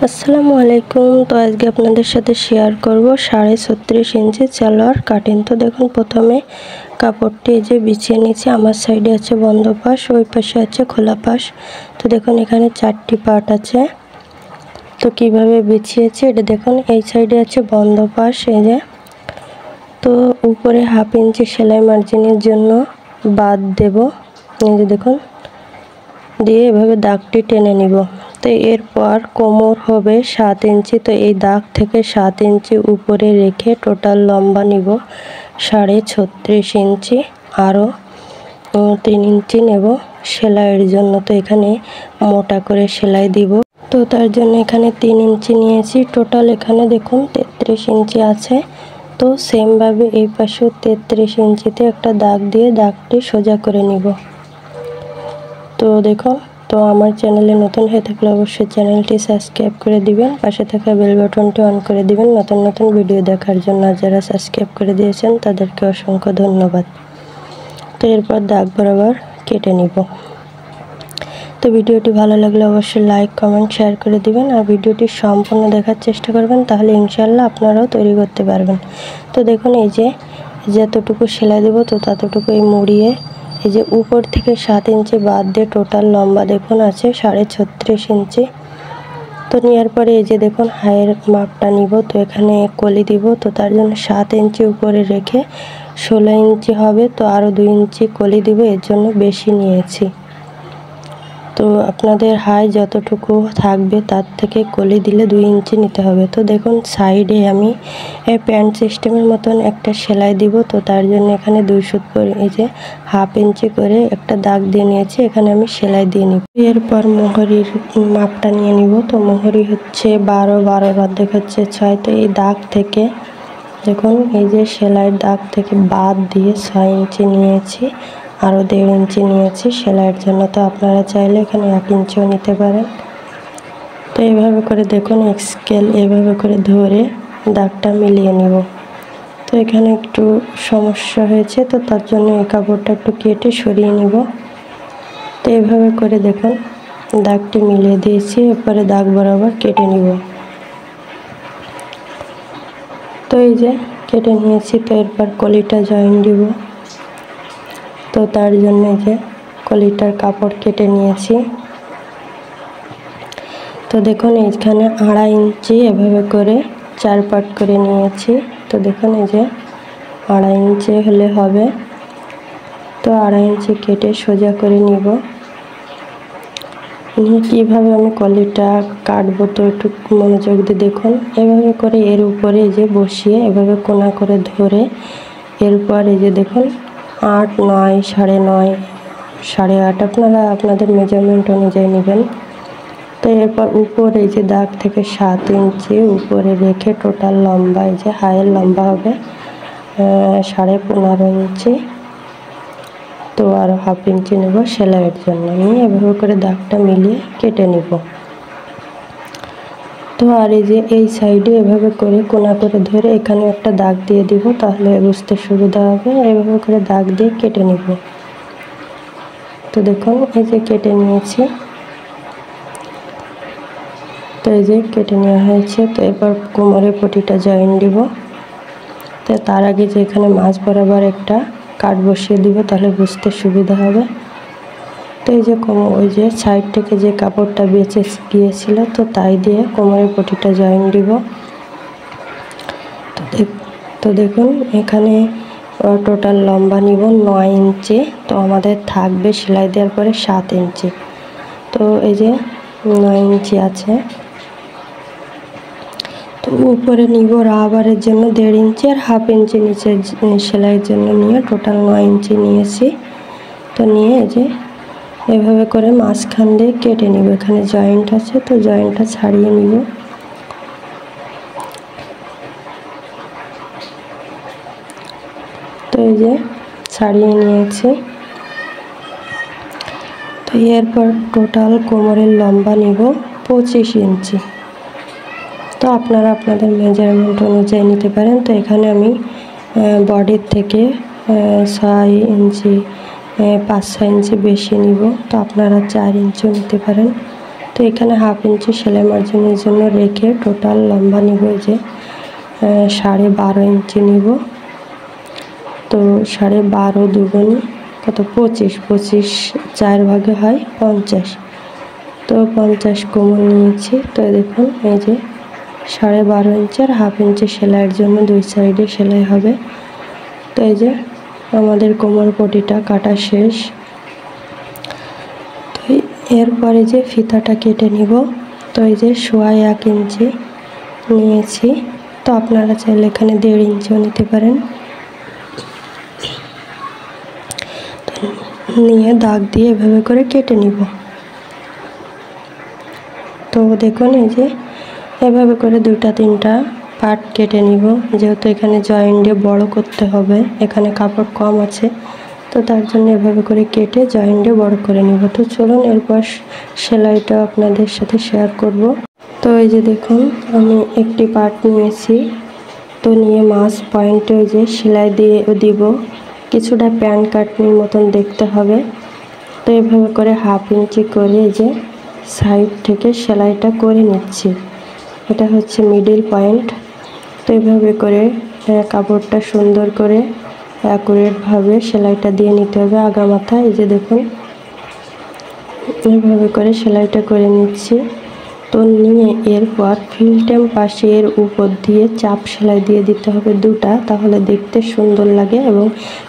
আসসালামু আলাইকুম। তো আজকে আপনাদের সাথে শেয়ার করব 36.5 ইঞ্চি সালোয়ার কাটিং। তো দেখুন প্রথমে কাপড়টি যে বিছিয়ে নিয়েছি, আমার সাইডে আছে বন্ধ পাশ, ওই পাশে আছে খোলা পাশ। তো দেখুন এখানে 4টি পার্ট আছে। তো কিভাবে বিছিয়েছি এটা দেখুন। এই সাইডে আছে বন্ধ পাশ, এই যে। তো উপরে 1/2 ইঞ্চি সেলাই মার্জিনের জন্য বাদ দেব, এই যে দেখুন, দিয়ে এভাবে দাগটি টেনে নিব। তো এরপর কোমর হবে 7 ইঞ্চি। তো এই দাগ থেকে 7 ইঞ্চি উপরে রেখে টোটাল লম্বা নিব 36.5 ইঞ্চি। আরও 3 ইঞ্চি নেব সেলাইয়ের জন্য। তো এখানে মোটা করে সেলাই দিব। তো তার জন্য এখানে 3 ইঞ্চি নিয়েছি। টোটাল এখানে দেখুন 33 ইঞ্চি আছে। তো সেমভাবে এই পাশেও 33 ইঞ্চিতে একটা দাগ দিয়ে দাগটি সোজা করে নিব। তো দেখুন, তো আমার চ্যানেলে নতুন হয়ে থাকলে অবশ্যই চ্যানেলটি সাবস্ক্রাইব করে দিবেন, পাশে থাকা বেল বাটনটি অন করে দিবেন নতুন নতুন ভিডিও দেখার জন্য। যারা সাবস্ক্রাইব করে দিয়েছেন তাদেরকে অসংখ্য ধন্যবাদ। তো এরপর দাগ বরাবর কেটে নিব। তো ভিডিওটি ভালো লাগলে অবশ্যই লাইক কমেন্ট শেয়ার করে দিবেন, আর ভিডিওটি সম্পূর্ণ দেখার চেষ্টা করবেন, তাহলে ইনশাআল্লাহ আপনারাও তৈরি করতে পারবেন। তো দেখুন এই যে যতটুকু সেলাই দেব তো ততটুকু মুড়িয়ে এই যে উপর থেকে 7 ইঞ্চি বাদ দিয়ে টোটাল লম্বা দেখুন আছে 36.5 ইঞ্চি। তো নেওয়ার পরে এই যে দেখুন হাইয়ের মাপটা নিব। তো এখানে কলি দিব। তো তার জন্য 7 ইঞ্চি উপরে রেখে 16 ইঞ্চি হবে। তো আরও 2 ইঞ্চি কলি দিব, এর জন্য বেশি নিয়েছি। তো আপনাদের হাই যতটুকু থাকবে তার থেকে কলি দিলে 2 ইঞ্চি নিতে হবে। তো দেখুন সাইডে আমি প্যান্ট সিস্টেমের মতন একটা সেলাই দিব। তো তার জন্য এখানে 2 সুত করে এই যে 1/2 ইঞ্চি করে একটা দাগ দিয়ে নিয়েছি, এখানে আমি সেলাই দিয়ে নিব। এরপর মোহরির মাপটা নিয়ে নিব। তো মোহরি হচ্ছে 12, 12 অর্ধেক হচ্ছে 6। তো এই দাগ থেকে দেখুন এই যে সেলাইয়ের দাগ থেকে বাদ দিয়ে 6 ইঞ্চি নিয়েছি, আরও 1.5 ইঞ্চি নিয়েছি সেলাইয়ের জন্য। তো আপনারা চাইলে এখানে 1 ইঞ্চিও নিতে পারেন। তো এইভাবে করে দেখুন স্কেল এভাবে করে ধরে দাগটা মিলিয়ে নিব। তো এখানে একটু সমস্যা হয়েছে, তো তার জন্য এই কাপড়টা একটু কেটে সরিয়ে নিব। তো এইভাবে করে দেখুন দাগটি মিলিয়ে দিয়েছি। এরপরে দাগ বরাবর কেটে নিব। তো এই যে কেটে নিয়েছি। তো এরপর কলিটা জয়েন দিব। তো তার জন্য যে কলিটার কাপড় কেটে নিয়েছি। তো দেখুন এইখানে 2.5 ইঞ্চি এভাবে করে 4 পার্ট করে নিয়েছি। তো দেখুন এই যে 2.5 ইঞ্চি হলে হবে। তো 2.5 ইঞ্চি কেটে সোজা করে নিব। নিয়ে কীভাবে আমি কলিটা কাটবো তো একটু মনোযোগ দিয়ে দেখুন। এভাবে করে এর উপরে যে বসিয়ে এভাবে কোনা করে ধরে এরপর এই যে দেখুন 8, 9, 9.5, 8.5 আপনারা আপনাদের মেজারমেন্ট অনুযায়ী নেবেন। তো এরপর উপরে এই যে দাগ থেকে 7 ইঞ্চি উপরে রেখে টোটাল লম্বা এই যে হাইয়ের লম্বা হবে 15.5 ইঞ্চি। তো আরও 1/2 ইঞ্চি নেব সেলাইয়ের জন্য। নিয়ে এভাবে করে দাগটা মিলিয়ে কেটে নেব। তো আর এই যে এই সাইডে এভাবে করে কোনা করে ধরে এখানে একটা দাগ দিয়ে দিব, তাহলে বুঝতে সুবিধা হবে। এভাবে করে দাগ দিয়ে কেটে নেব। তো দেখুন এই যে কেটে নিয়েছি। তো এই যে কেটে নেওয়া হয়েছে। তো এরপর কোমরের পটিটা জয়েন দিব। তো তার আগে যে এখানে মাঝ বরাবর একটা কাট বসিয়ে দিব, তাহলে বুঝতে সুবিধা হবে। তো এই যে ওই যে সাইড থেকে যে কাপড়টা বেঁচে গিয়েছিল তো তাই দিয়ে কোমরের পটিটা জয়েন দিব। তো দেখুন এখানে টোটাল লম্বা নিব 9 ইঞ্চি। তো আমাদের থাকবে সেলাই দেওয়ার পরে 7 ইঞ্চি। তো এই যে 9 ইঞ্চি আছে। তো উপরে নিব রাবারের জন্য 1.5 ইঞ্চি আর 1/2 ইঞ্চি নিচে সেলাইয়ের জন্য নিয়ে টোটাল 9 ইঞ্চি নিয়েছি। তো নিয়ে এই যে এভাবে করে মাঝখান দিয়ে কেটে নিব। এখানে জয়েন্ট আছে, তো জয়েন্টটা ছাড়িয়ে নিব। তো এই যে ছাড়িয়ে নিয়েছি। তো এরপর টোটাল কোমরের লম্বা নিব 25 ইঞ্চি। তো আপনারা আপনাদের মেজারমেন্ট অনুযায়ী নিতে পারেন। তো এখানে আমি বডির থেকে 6 ইঞ্চি 5-6 ইঞ্চি বেশি নিব। তো আপনারা 4 ইঞ্চিও নিতে পারেন। তো এখানে 1/2 ইঞ্চি সেলাই মার্জিনের জন্য রেখে টোটাল লম্বা নিব যে 12.5 ইঞ্চি নিব। তো 12.5 দুগুণে কত 25 4 ভাগে হয় 50। তো 50 কোমর নিয়েছি। তো দেখুন এই যে 12.5 ইঞ্চি আর 1/2 ইঞ্চি সেলাইয়ের জন্য দুই সাইডে সেলাই হবে। তো এই যে আমাদের কোমর পটিটা কাটা শেষ। তো এরপরে যে ফিতাটা কেটে নিব। তো এই যে 1.25 ইঞ্চি নিয়েছি। তো আপনারা চাইলে এখানে 1.5 ইঞ্চিও নিতে পারেন। নিয়ে দাগ দিয়ে এভাবে করে কেটে নিব। তো দেখুন এই যে এভাবে করে 2টা 3টা পার্ট কেটে নিব, যেহেতু এখানে জয়েন্টে বড় করতে হবে, এখানে কাপড় কম আছে, তো তার জন্য এভাবে করে কেটে জয়েন্টে বড় করে নিব। তো চলুন এরপর সেলাইটা আপনাদের সাথে শেয়ার করব। তো এই যে দেখুন আমি একটি পার্ট নিয়েছি। তো নিয়ে মাছ পয়েন্টে ওই যে সেলাই দিয়ে দিব। কিছুটা প্যান্ট কাটনির মতন দেখতে হবে। তো এভাবে করে 1/2 ইঞ্চি করে যে সাইড থেকে সেলাইটা করে নিচ্ছি। এটা হচ্ছে মিডল পয়েন্ট। তো এভাবে করে কাপড়টা সুন্দর করে অ্যাকুরেটভাবে সেলাইটা দিয়ে নিতে হবে আগা মাথা। এই যে দেখুন এভাবে করে সেলাইটা করে নিচ্ছি। তো নিয়ে এরপর ফিল্টেম পাশের উপর দিয়ে চাপ সেলাই দিয়ে দিতে হবে 2টা, তাহলে দেখতে সুন্দর লাগে এবং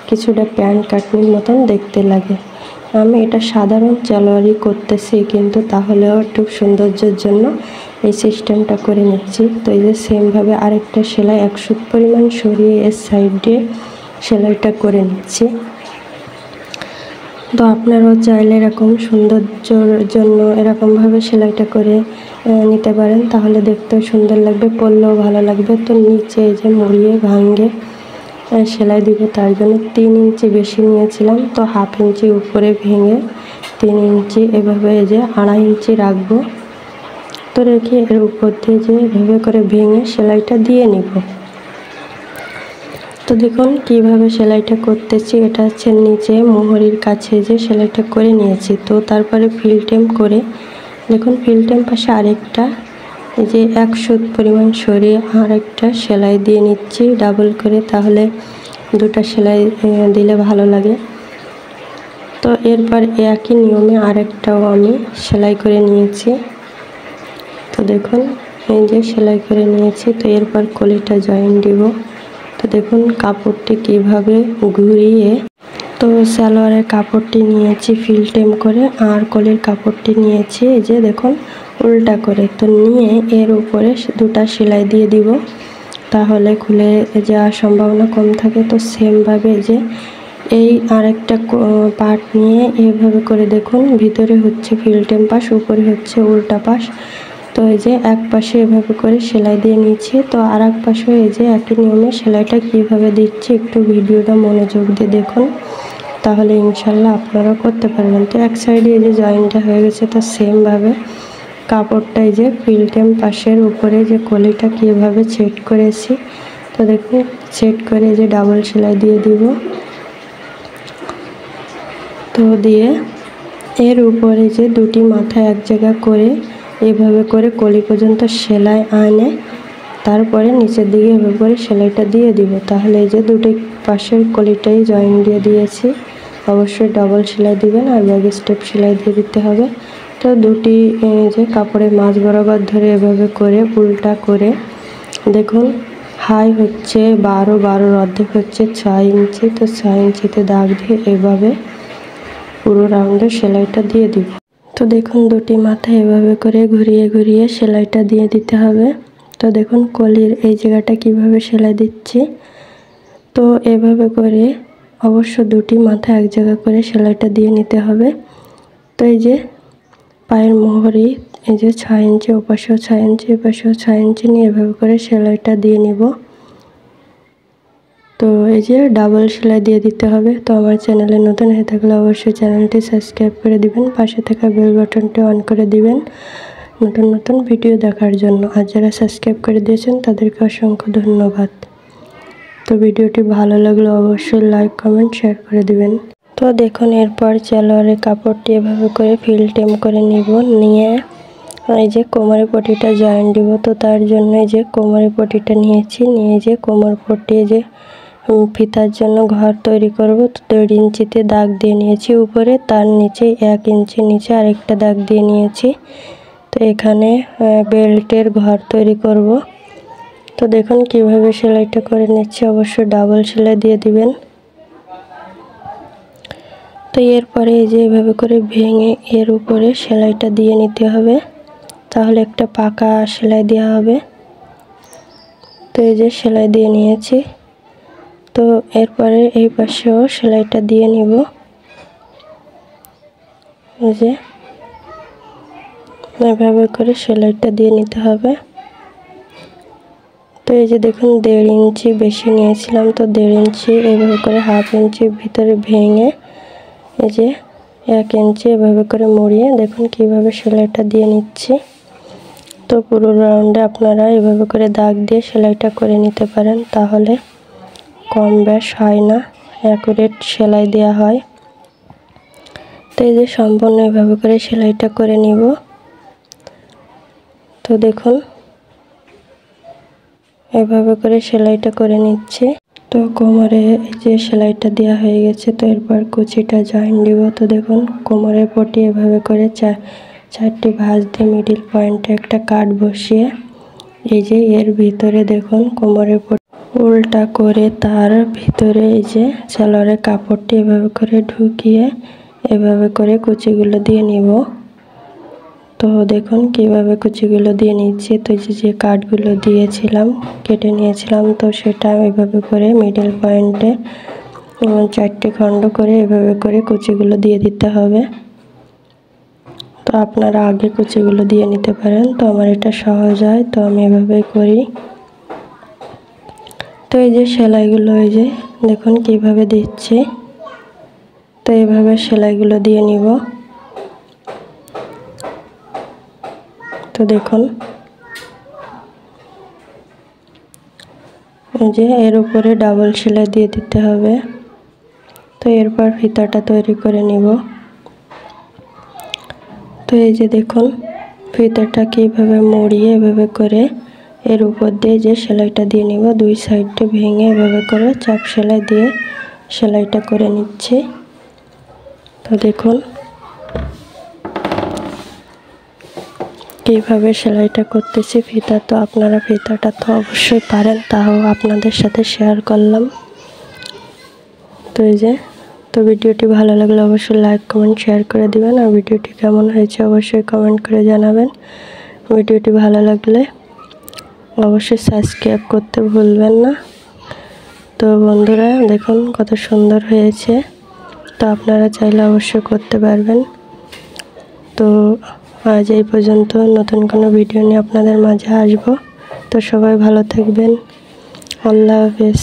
কিছুটা প্যান্ট কাটনির মতন দেখতে লাগে। আমি এটা সাধারণ সালোয়ারই করতেছি, কিন্তু তাহলেও একটু সৌন্দর্যের জন্য এই সিস্টেমটা করে নিচ্ছি। তো এই যে সেমভাবে আরেকটা সেলাই 1 সুত পরিমাণ সরিয়ে এর সাইডে সেলাইটা করে নিচ্ছি। তো আপনারাও চাইলে এরকম সৌন্দর্যের জন্য এরকমভাবে সেলাইটা করে নিতে পারেন, তাহলে দেখতেও সুন্দর লাগবে, পরলেও ভালো লাগবে। তো নিচে এই যে মুড়িয়ে ভাঙে সেলাই দিব, তার জন্য 3 ইঞ্চি বেশি নিয়েছিলাম। তো 1/2 ইঞ্চি উপরে ভেঙে 3 ইঞ্চি এভাবে এই যে 2.5 ইঞ্চি রাখবো। তো রেখে এর উপর দিয়ে যে এভাবে করে ভেঙে সেলাইটা দিয়ে নিব। তো দেখুন কিভাবে সেলাইটা করতেছি। এটা হচ্ছে নিচে মোহরির কাছে যে সেলাইটা করে নিয়েছি। তো তারপরে ফিল্টেম করে দেখুন ফিল্টেম পাশে আরেকটা এই যে 1 সুত পরিমাণ সরিয়ে আরেকটা সেলাই দিয়ে নিচ্ছি ডাবল করে, তাহলে 2টা সেলাই দিলে ভালো লাগে। তো এরপর একই নিয়মে আরেকটাও আমি সেলাই করে নিয়েছি। তো দেখুন এই যে সেলাই করে নিয়েছি। তো এরপর কলিটা জয়েন দিব। তো দেখুন কাপড়টি কিভাবে ঘুরিয়ে, তো সালোয়ারের কাপড়টি নিয়েছি ফিল্টেম করে আর কলির কাপড়টি নিয়েছি এই যে দেখুন উল্টা করে। তো নিয়ে এর উপরে 2টা সেলাই দিয়ে দিব, তাহলে খুলে যাওয়ার সম্ভাবনা কম থাকে। তো সেমভাবে যে এই আরেকটা পার্ট নিয়ে এভাবে করে দেখুন ভিতরে হচ্ছে ফিল্টেম পাশ, উপরে হচ্ছে উল্টা পাশ। তো এই যে এক পাশে এভাবে করে সেলাই দিয়ে নিচ্ছি। তো আর এক পাশে এই যে একই নিয়মে সেলাইটা কিভাবে দিচ্ছি একটু ভিডিওটা মনোযোগ দিয়ে দেখুন, তাহলে ইনশাল্লাহ আপনারা করতে পারবেন। তো এক সাইডে এই যে জয়েন্টটা হয়ে গেছে। তো সেমভাবে কাপড়টা এই যে ফিল্টেম পাশের উপরে যে কলিটা কীভাবে সেট করেছি, তো দেখুন সেট করে যে ডাবল সেলাই দিয়ে দিব। তো দিয়ে এর উপরে যে 2টি মাথা এক জায়গা করে এভাবে করে কলি পর্যন্ত সেলাই আনে, তারপরে নিচের দিকে এভাবে করে সেলাইটা দিয়ে দিব। তাহলে এই যে 2টি পাশের কলিটাই জয়েন দিয়ে দিয়েছি। অবশ্যই ডাবল সেলাই দিবেন আর ব্যাক স্টেপ সেলাই দিয়ে দিতে হবে। তো 2টি যে কাপড়ের মাঝ বরাবর ধরে এভাবে করে উল্টা করে দেখুন হাই হচ্ছে 12 অর্ধেক হচ্ছে 6 ইঞ্চি। তো 6 ইঞ্চিতে দাগ দিয়ে এভাবে পুরো রাউন্ডে সেলাইটা দিয়ে দিব। তো দেখুন 2টি মাথা এভাবে করে ঘুরিয়ে ঘুরিয়ে সেলাইটা দিয়ে দিতে হবে। তো দেখুন কলির এই জায়গাটা কিভাবে সেলাই দিচ্ছি। তো এভাবে করে অবশ্য 2টি মাথা এক জায়গা করে সেলাইটা দিয়ে নিতে হবে। তো এই যে পায়ের মোহরি এই যে 6 ইঞ্চি, ওপাশেও 6 ইঞ্চি, এপাশেও 6 ইঞ্চি নিয়ে এভাবে করে সেলাইটা দিয়ে নিব। তো এই যে ডাবল সেলাই দিয়ে দিতে হবে। তো আমার চ্যানেলে নতুন হয়ে থাকলে অবশ্যই চ্যানেলটি সাবস্ক্রাইব করে দিবেন, পাশে থাকা বেল বাটনটি অন করে দিবেন নতুন নতুন ভিডিও দেখার জন্য। আর যারা সাবস্ক্রাইব করে দিয়েছেন তাদেরকে অসংখ্য ধন্যবাদ। তো ভিডিওটি ভালো লাগলে অবশ্যই লাইক কমেন্ট শেয়ার করে দিবেন। তো দেখুন এরপর সালোয়ারের কাপড়টি এভাবে করে ফিল্টেম করে নিব। নিয়ে এই যে কোমরের পটিটা জয়েন দিব, তো তার জন্য এই যে কোমরের পটিটা নিয়েছি, নিয়ে যে কোমর পটি যে ফিতার জন্য ঘর তৈরি করব, তো 1.5 ইঞ্চিতে দাগ দিয়ে নিয়েছি উপরে, তার নিচে 1 ইঞ্চি নিচে আরেকটা দাগ দিয়ে নিয়েছি। তো এখানে বেল্টের ঘর তৈরি করব। তো দেখুন কিভাবে সেলাইটা করে নিচ্ছি, অবশ্যই ডাবল সেলাই দিয়ে দিবেন। তো এরপরে এই যে এভাবে করে ভেঙে এর উপরে সেলাইটা দিয়ে নিতে হবে, তাহলে একটা পাকা সেলাই দেওয়া হবে। তো এই যে সেলাই দিয়ে নিয়েছি। তো এরপরে এই পাশেও সেলাইটা দিয়ে নিব। এই যে এভাবে করে সেলাইটা দিয়ে নিতে হবে। তো এই যে দেখুন 1.5 ইঞ্চি বেশি নিয়েছিলাম, তো 1.5 ইঞ্চি এভাবে করে 1/2 ইঞ্চির ভিতরে ভেঙে এই যে 1 ইঞ্চি এভাবে করে মুড়িয়ে দেখুন কিভাবে সেলাইটা দিয়ে নিচ্ছি। তো পুরো রাউন্ডে আপনারা এভাবে করে দাগ দিয়ে সেলাইটা করে নিতে পারেন, তাহলে কম বেশ হয় না, অ্যাকুরেট সেলাই দেওয়া হয়। তো এই যে সম্পূর্ণ এভাবে করে সেলাইটা করে নিব। তো দেখুন এভাবে করে সেলাইটা করে নিচ্ছি। তো কোমরে এই যে সেলাইটা দেওয়া হয়ে গেছে, তো এরপর কুচিটা জয়েন দিব। তো দেখুন কোমরের পটি এভাবে করে চারটি ভাঁজ দিয়ে মিডিল পয়েন্টে একটা কাট বসিয়ে এই যে এর ভিতরে দেখুন কোমরের পটি উল্টা করে তার ভিতরে এই যে সালোয়ারের কাপড়টি এভাবে করে ঢুকিয়ে এভাবে করে কুচিগুলো দিয়ে নিব। তো দেখুন কিভাবে কুচিগুলো দিয়ে নিচ্ছি। তো যে কাটগুলো দিয়েছিলাম কেটে নিয়েছিলাম, তো সেটা এভাবে করে মিডল পয়েন্টে 4টে খণ্ড করে এভাবে করে কুচিগুলো দিয়ে দিতে হবে। তো আপনারা আগে কুচিগুলো দিয়ে নিতে পারেন, তো আমার এটা সহজ হয়, তো আমি এভাবেই করি। তো এই যে সেলাইগুলো এই যে দেখুন কিভাবে দিচ্ছি। তো এইভাবে সেলাইগুলো দিয়ে নিব। তো দেখুন এই যে এর উপরে ডাবল সেলাই দিয়ে দিতে হবে। তো এরপর ফিতাটা তৈরি করে নিব। তো এই যে দেখুন ফিতাটা কিভাবে মুড়িয়ে এভাবে করে এর উপর দিয়ে যে সেলাইটা দিয়ে নিব, 2 সাইডে ভেঙে এভাবে করে চাপ সেলাই দিয়ে সেলাইটা করে নিচ্ছি। তো দেখুন কিভাবে সেলাইটা করতেছি। ফিতা তো আপনারা ফিতাটা তো অবশ্যই পারেন, তাও আপনাদের সাথে শেয়ার করলাম। তো এই যে তো ভিডিওটি ভালো লাগলে অবশ্যই লাইক কমেন্ট শেয়ার করে দিবেন, আর ভিডিওটি কেমন হয়েছে অবশ্যই কমেন্ট করে জানাবেন। ভিডিওটি ভালো লাগলে অবশ্যই সাবস্ক্রাইব করতে ভুলবেন না। তো বন্ধুরা দেখুন কত সুন্দর হয়েছে, তো আপনারা চাইলে অবশ্যই করতে পারবেন। তো আজ এই পর্যন্ত, নতুন কোনো ভিডিও নিয়ে আপনাদের মাঝে আসবো। তো সবাই ভালো থাকবেন, আল্লাহ হাফেজ।